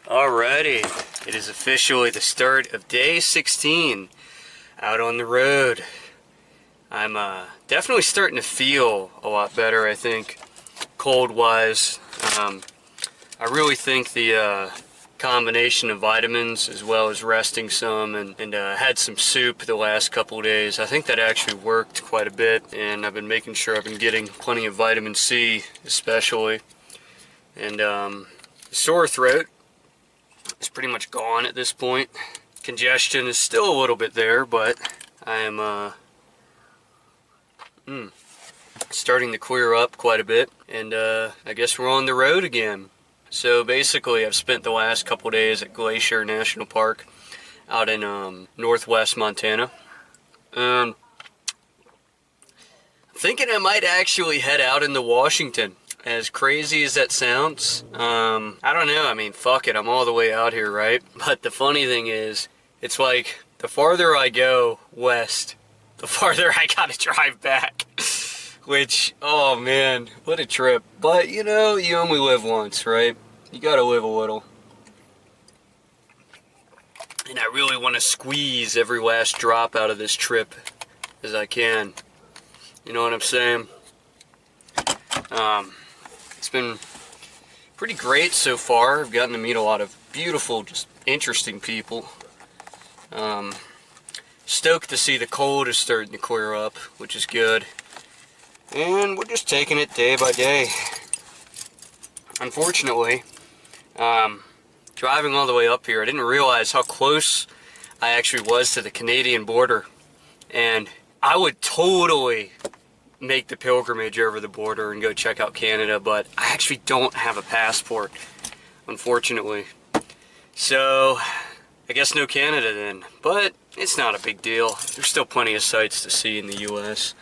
Alrighty, it is officially the start of day 16 out on the road. I'm definitely starting to feel a lot better, I think, cold-wise. I really think the combination of vitamins as well as resting some and had some soup the last couple of days, I think that actually worked quite a bit, and I've been making sure I've been getting plenty of vitamin C especially. And sore throat is pretty much gone at this point. Congestion is still a little bit there, but I am starting to clear up quite a bit, and I guess we're on the road again. So basically, I've spent the last couple days at Glacier National Park out in northwest Montana. I'm thinking I might actually head out into Washington. As crazy as that sounds, I don't know, I mean, fuck it, I'm all the way out here, right? But the funny thing is, it's like, the farther I go west, the farther I gotta drive back. Which, oh man, what a trip. But, you know, you only live once, right? You gotta live a little. And I really want to squeeze every last drop out of this trip as I can. You know what I'm saying? It's been pretty great so far. I've gotten to meet a lot of beautiful, just interesting people. Stoked to see the cold is starting to clear up, which is good. And we're just taking it day by day. Unfortunately, driving all the way up here, I didn't realize how close I actually was to the Canadian border. And I would totally make the pilgrimage over the border and go check out Canada, but I actually don't have a passport, unfortunately. So I guess no Canada then, but it's not a big deal. There's still plenty of sights to see in the US.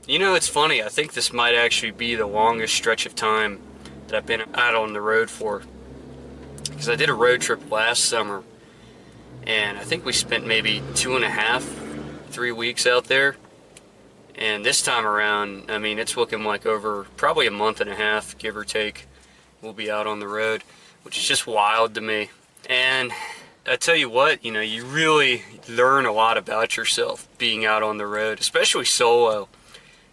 You know, it's funny, I think this might actually be the longest stretch of time that I've been out on the road for, because I did a road trip last summer and I think we spent maybe 2.5, 3 weeks out there. And this time around, I mean, it's looking like over probably a month and a half, give or take, we'll be out on the road, which is just wild to me. And I tell you what, you know, you really learn a lot about yourself being out on the road, especially solo,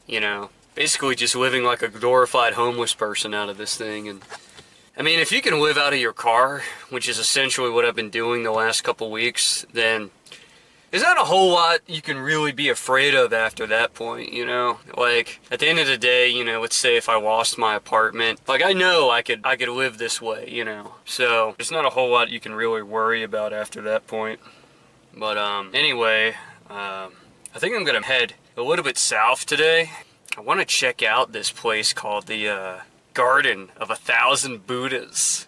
you know, basically just living like a glorified homeless person out of this thing. And I mean, if you can live out of your car, which is essentially what I've been doing the last couple weeks, then there's not a whole lot you can really be afraid of after that point, you know? Like, at the end of the day, you know, let's say if I lost my apartment, like, I know I could live this way, you know? So, there's not a whole lot you can really worry about after that point. But, anyway, I think I'm gonna head a little bit south today. I want to check out this place called the, Garden of 1,000 Buddhas.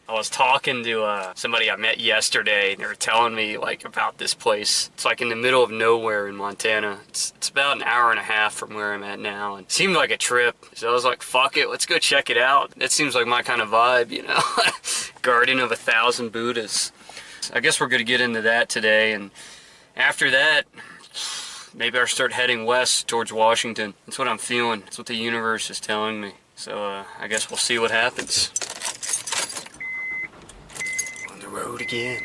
I was talking to somebody I met yesterday, and they were telling me like about this place. It's like in the middle of nowhere in Montana. It's about an hour and a half from where I'm at now, and it seemed like a trip. So I was like, fuck it, let's go check it out. That seems like my kind of vibe, you know? Garden of 1,000 Buddhas. I guess we're gonna get into that today, and after that, maybe I'll start heading west towards Washington. That's what I'm feeling. That's what the universe is telling me. So I guess we'll see what happens. Road again.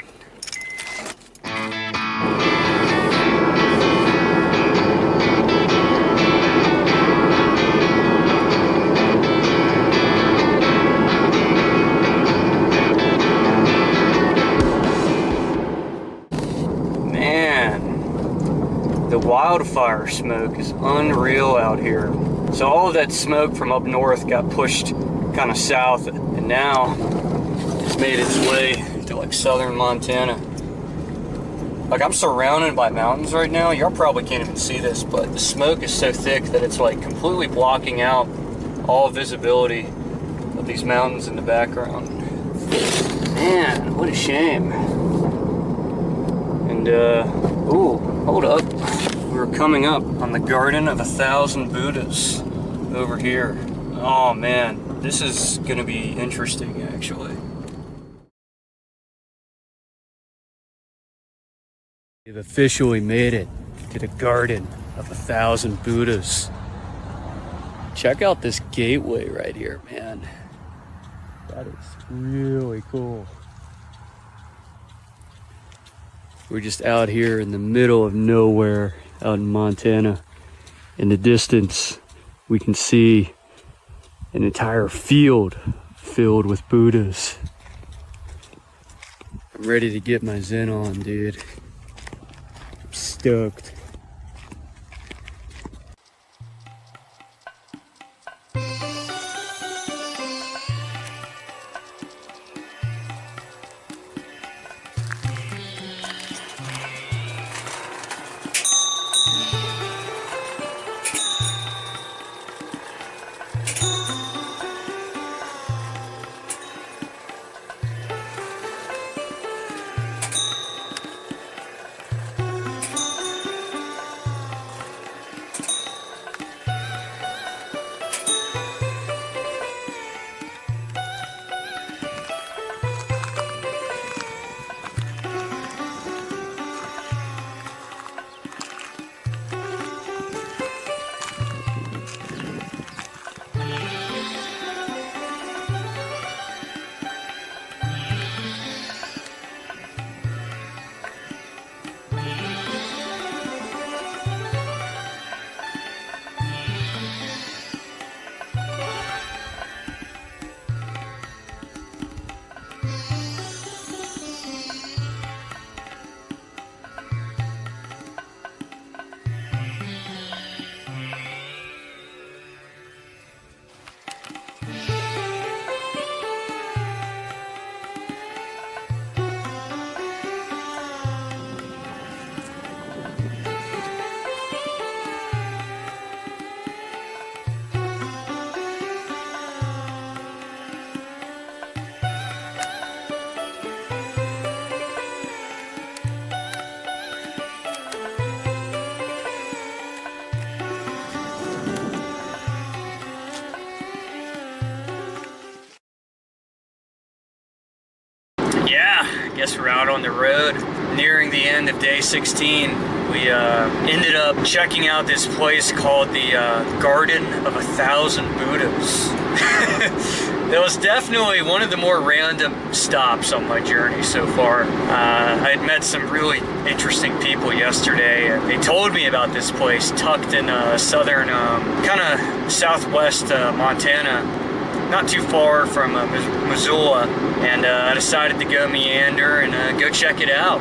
Man, the wildfire smoke is unreal out here. So all of that smoke from up north got pushed kind of south, and now it's made its way to like southern Montana. Like, I'm surrounded by mountains right now. Y'all probably can't even see this, but the smoke is so thick that it's like completely blocking out all visibility of these mountains in the background. Man, what a shame. And ooh, hold up. We're coming up on the Garden of 1,000 Buddhas over here. Oh man, this is gonna be interesting actually. We've officially made it to the Garden of 1,000 Buddhas. Check out this gateway right here, man. That is really cool. We're just out here in the middle of nowhere out in Montana. In the distance, we can see an entire field filled with Buddhas. I'm ready to get my Zen on, dude. I'm stoked. Guess we're out on the road, nearing the end of day 16. We ended up checking out this place called the Garden of 1,000 Buddhas. That was definitely one of the more random stops on my journey so far. I had met some really interesting people yesterday, and they told me about this place tucked in southern, kind of southwest Montana. Not too far from Missoula, and I decided to go meander and go check it out.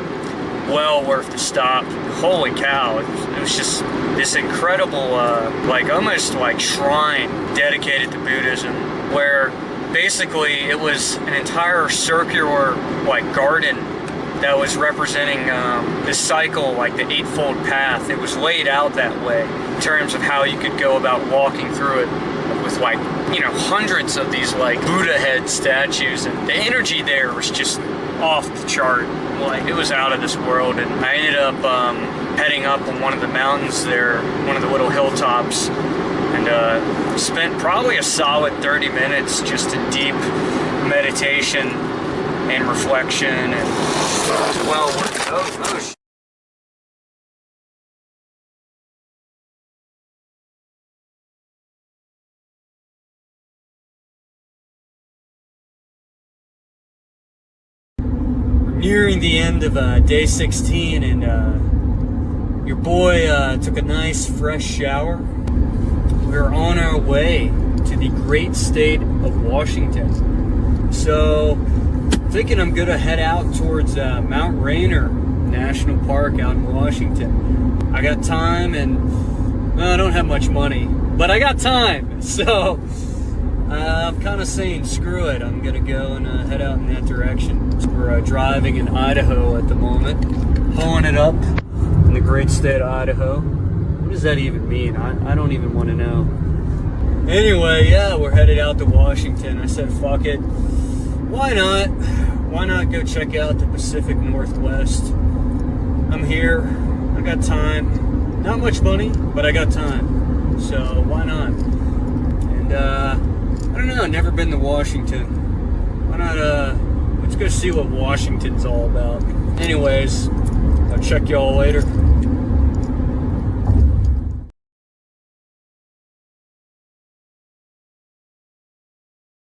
Well worth the stop. Holy cow, it was just this incredible, like almost like shrine dedicated to Buddhism, where basically it was an entire circular like garden that was representing this cycle, like the Eightfold Path. It was laid out that way in terms of how you could go about walking through it, with like, you know, hundreds of these like Buddha head statues, and the energy there was just off the chart. Like, it was out of this world. And I ended up heading up on one of the mountains there, one of the little hilltops, and spent probably a solid 30 minutes just in deep meditation and reflection, and well, oh, nearing the end of day 16, and your boy took a nice fresh shower. We're on our way to the great state of Washington. So, thinking I'm gonna head out towards Mount Rainier National Park out in Washington. I got time, and well, I don't have much money, but I got time. So, I'm kind of saying screw it. I'm gonna go and head out in that direction. We're driving in Idaho at the moment, pulling it up in the great state of Idaho. What does that even mean? I don't even want to know. Anyway, yeah, we're headed out to Washington. I said, fuck it. Why not? Why not go check out the Pacific Northwest? I'm here. I got time. Not much money, but I got time. So why not? And I don't know. Never been to Washington. Why not? Let's go see what Washington's all about. Anyways, I'll check y'all later.